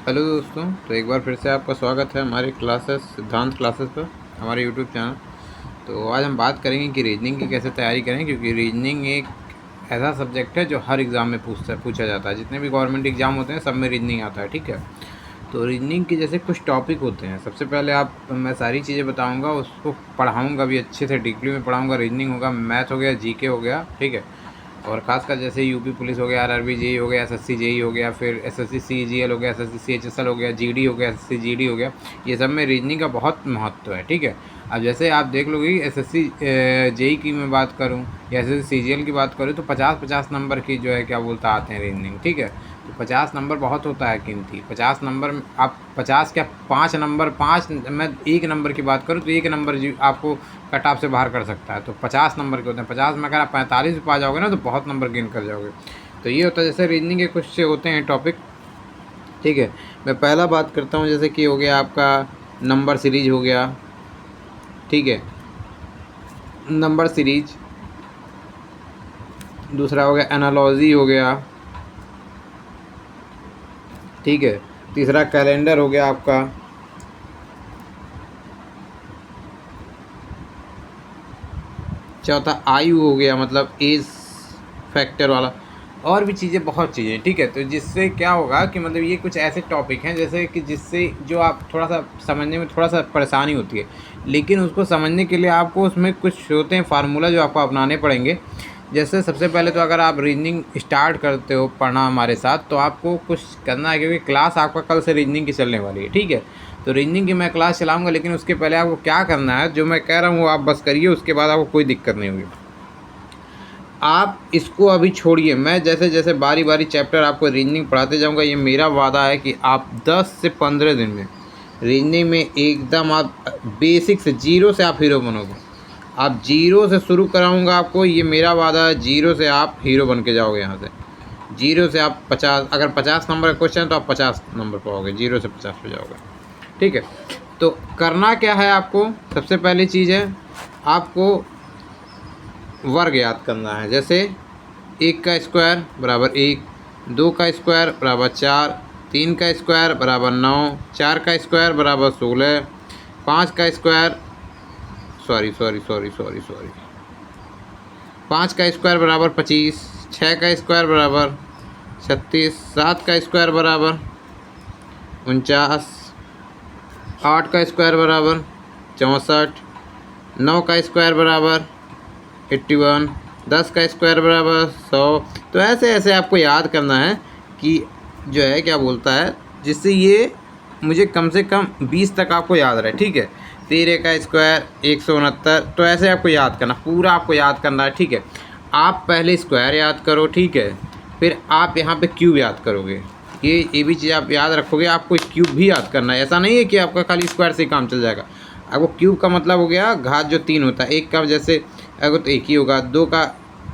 Hello दोस्तों, तो एक बार फिर से आपका स्वागत है हमारी क्लासेस सिद्धांत क्लासेस पर, हमारे यूट्यूब चैनल। तो आज हम बात करेंगे कि रीजनिंग की कैसे तैयारी करें, क्योंकि रीजनिंग एक ऐसा सब्जेक्ट है जो हर एग्ज़ाम में पूछा जाता है। जितने भी गवर्नमेंट एग्ज़ाम होते हैं सब में रीजनिंग आता है, ठीक है। तो रीजनिंग के जैसे कुछ टॉपिक होते हैं। सबसे पहले मैं सारी चीज़ें बताऊँगा, उसको पढ़ाऊँगा भी अच्छे से, डीपली में पढ़ाऊँगा। रीजनिंग होगा, मैथ हो गया, जीके हो गया, ठीक है। और ख़ासकर जैसे यूपी पुलिस हो गया, आरआरबी जेई हो गया, एसएससी जेई हो गया, फिर एसएससी सीजीएल हो गया, एसएससी सीएचएसएल हो गया, जीडी हो गया, एसएससी जीडी हो गया। ये सब में रीजनिंग का बहुत महत्व है, ठीक है। अब जैसे आप देख लोगे, एसएससी जेई की मैं बात करूं या एसएससी सीजीएल की बात करूं, तो 50-50 नंबर की जो है क्या बोलता आते हैं रीजनिंग, ठीक है। तो 50 नंबर बहुत होता है कीमती। 50 नंबर में आप 50 क्या 5 नंबर, 5 मैं 1 नंबर की बात करूँ तो 1 नंबर जी आपको कट ऑफ से बाहर कर सकता है। तो 50 नंबर के होते हैं। 50 में अगर आप 45 भी पा जाओगे ना तो बहुत नंबर गेन कर जाओगे। तो ये होता है, जैसे रीजनिंग के कुछ से होते हैं टॉपिक, ठीक है। मैं पहला बात करता हूँ, जैसे कि हो गया आपका नंबर सीरीज हो गया, ठीक है, नंबर सीरीज। दूसरा हो गया एनालॉजी हो गया, ठीक है। तीसरा कैलेंडर हो गया आपका। चौथा आयु हो गया, मतलब एज फैक्टर वाला। और भी चीज़ें, बहुत चीज़ें, ठीक है। तो जिससे क्या होगा कि मतलब ये कुछ ऐसे टॉपिक हैं जैसे कि जिससे जो आप थोड़ा सा समझने में थोड़ा सा परेशानी होती है, लेकिन उसको समझने के लिए आपको उसमें कुछ होते हैं फार्मूला जो आपको अपनाने पड़ेंगे। जैसे सबसे पहले तो अगर आप रीजनिंग स्टार्ट करते हो पढ़ना हमारे साथ, तो आपको कुछ करना है, क्योंकि क्लास आपका कल से रीजनिंग की चलने वाली है, ठीक है। तो रीजनिंग की मैं क्लास चलाऊँगा, लेकिन उसके पहले आपको क्या करना है, जो मैं कह रहा हूँ वो आप बस करिए, उसके बाद आपको कोई दिक्कत नहीं होगी। आप इसको अभी छोड़िए, मैं जैसे जैसे बारी बारी चैप्टर आपको रीजनिंग पढ़ाते जाऊंगा। ये मेरा वादा है कि आप 10 से 15 दिन में रीजनिंग में एकदम आप बेसिक से, जीरो से आप हीरो बनोगे। आप जीरो से शुरू कराऊंगा आपको, ये मेरा वादा है। जीरो से आप हीरो बन के जाओगे यहाँ से। जीरो से आप 50, अगर 50 नंबर का क्वेश्चन तो आप 50 नंबर पाओगे, जीरो से 50 पे जाओगे, ठीक है। तो करना क्या है आपको, सबसे पहली चीज़ है आपको वर्ग याद करना है। जैसे 1 का स्क्वायर बराबर 1, 2 का स्क्वायर बराबर 4, 3 का स्क्वायर बराबर 9, 4 का स्क्वायर बराबर 16, 5 का square, sorry sorry sorry sorry sorry 5 का स्क्वायर बराबर 25, 6 का स्क्वायर बराबर 36, 7 का स्क्वायर बराबर 49, 8 का स्क्वायर बराबर 64, 9 का स्क्वायर बराबर 81, 10 का स्क्वायर बराबर 100। तो ऐसे ऐसे आपको याद करना है कि जो है क्या बोलता है, जिससे ये मुझे कम से कम 20 तक आपको याद रहे, ठीक है। 13 का स्क्वायर 169। तो ऐसे आपको याद करना, पूरा आपको याद करना है, ठीक है। आप पहले स्क्वायर याद करो, ठीक है, फिर आप यहाँ पे क्यूब याद करोगे। ये भी चीज़ आप याद रखोगे। आपको क्यूब भी याद करना है। ऐसा नहीं है कि आपका खाली स्क्वायर से ही काम चल जाएगा। आपको क्यूब का मतलब हो गया घात जो 3 होता है। एक का जैसे अगर तो एक ही होगा, 2 का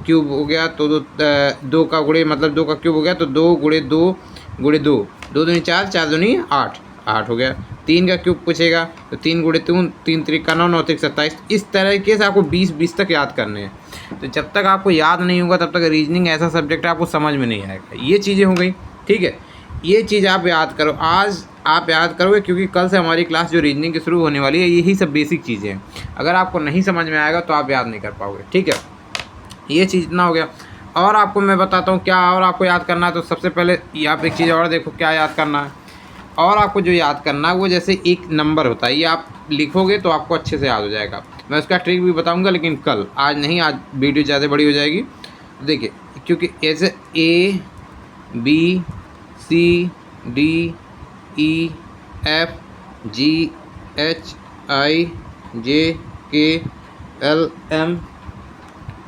क्यूब हो गया तो 2 का गुणे, मतलब 2 का क्यूब हो गया तो 2 गुणे 2 गुणे 2, 2 दूनी 4, 4 दूनी 8, 8 हो गया। 3 का क्यूब पूछेगा तो 3 गुणे 3, 3 त्रिक 9, 9 त्रिक 27। इस तरीके से आपको 20 तक याद करने हैं। तो जब तक आपको याद नहीं होगा तब तक रीजनिंग ऐसा सब्जेक्ट है आपको समझ में नहीं आएगा। ये चीज़ें हो गई, ठीक है। ये चीज़ आप याद करो, आज आप याद करोगे, क्योंकि कल से हमारी क्लास जो रीजनिंग की शुरू होने वाली है, यही सब बेसिक चीज़ें हैं। अगर आपको नहीं समझ में आएगा तो आप याद नहीं कर पाओगे, ठीक है। ये चीज़ इतना हो गया। और आपको मैं बताता हूँ क्या और आपको याद करना है। तो सबसे पहले आप एक चीज़ और देखो क्या याद करना है। और आपको जो याद करना है वो जैसे एक नंबर होता है, ये आप लिखोगे तो आपको अच्छे से याद हो जाएगा। मैं उसका ट्रिक भी बताऊँगा, लेकिन कल, आज नहीं। आज वीडियो ज़्यादा बड़ी हो जाएगी। देखिए, क्योंकि ऐसे A B C D E F G H I J K L M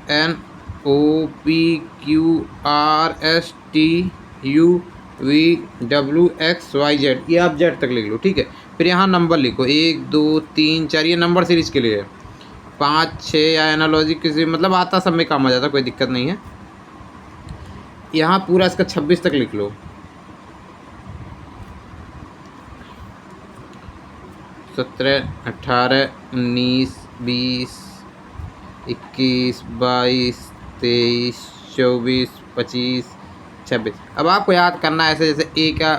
N O P Q R S T U V W X Y Z, ये आप जेड तक लिख लो, ठीक है। फिर यहाँ नंबर लिखो 1 2 3 4, ये नंबर सीरीज के लिए है। 5 6 या एनालॉजी किसी मतलब आता, सब में काम आ जाता, कोई दिक्कत नहीं है। यहाँ पूरा इसका 26 तक लिख लो। 17 18 19 20 21 22 23 24 25 26। अब आपको याद करना है ऐसे, जैसे ए का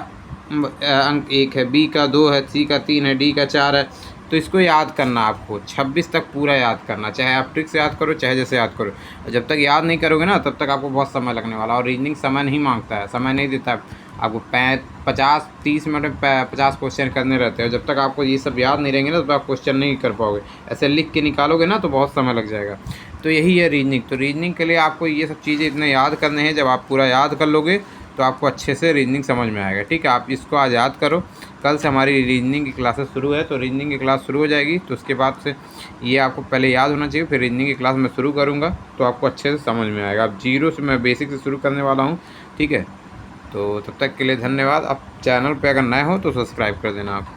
अंक 1 है, बी का 2 है, सी का 3 है, डी का 4 है। तो इसको याद करना आपको 26 तक पूरा याद करना, चाहे आप ट्रिक से याद करो चाहे जैसे याद करो। जब तक याद नहीं करोगे ना तब तक आपको बहुत समय लगने वाला, और रीजनिंग समय नहीं मांगता है, समय नहीं देता है आपको। 50-30 मिनट में 50 क्वेश्चन करने रहते हैं। जब तक आपको ये सब याद नहीं रहेंगे ना तो आप क्वेश्चन नहीं कर पाओगे। ऐसे लिख के निकालोगे ना तो बहुत समय लग जाएगा। तो यही है रीजनिंग। तो रीजनिंग के लिए आपको ये सब चीज़ें इतने याद करने हैं, जब आप पूरा याद कर लोगे तो आपको अच्छे से रीजनिंग समझ में आएगा। ठीक है, आप इसको आज याद करो। कल से हमारी रीजनिंग की क्लासेस शुरू है, तो रीजनिंग की क्लास शुरू हो जाएगी, तो उसके बाद से ये आपको पहले याद होना चाहिए। फिर रीजनिंग की क्लास मैं शुरू करूँगा तो आपको अच्छे से समझ में आएगा। अब जीरो से मैं बेसिक से शुरू करने वाला हूँ। ठीक है, तो तब तक के लिए धन्यवाद। आप चैनल पे अगर नए हो तो सब्सक्राइब कर देना आप।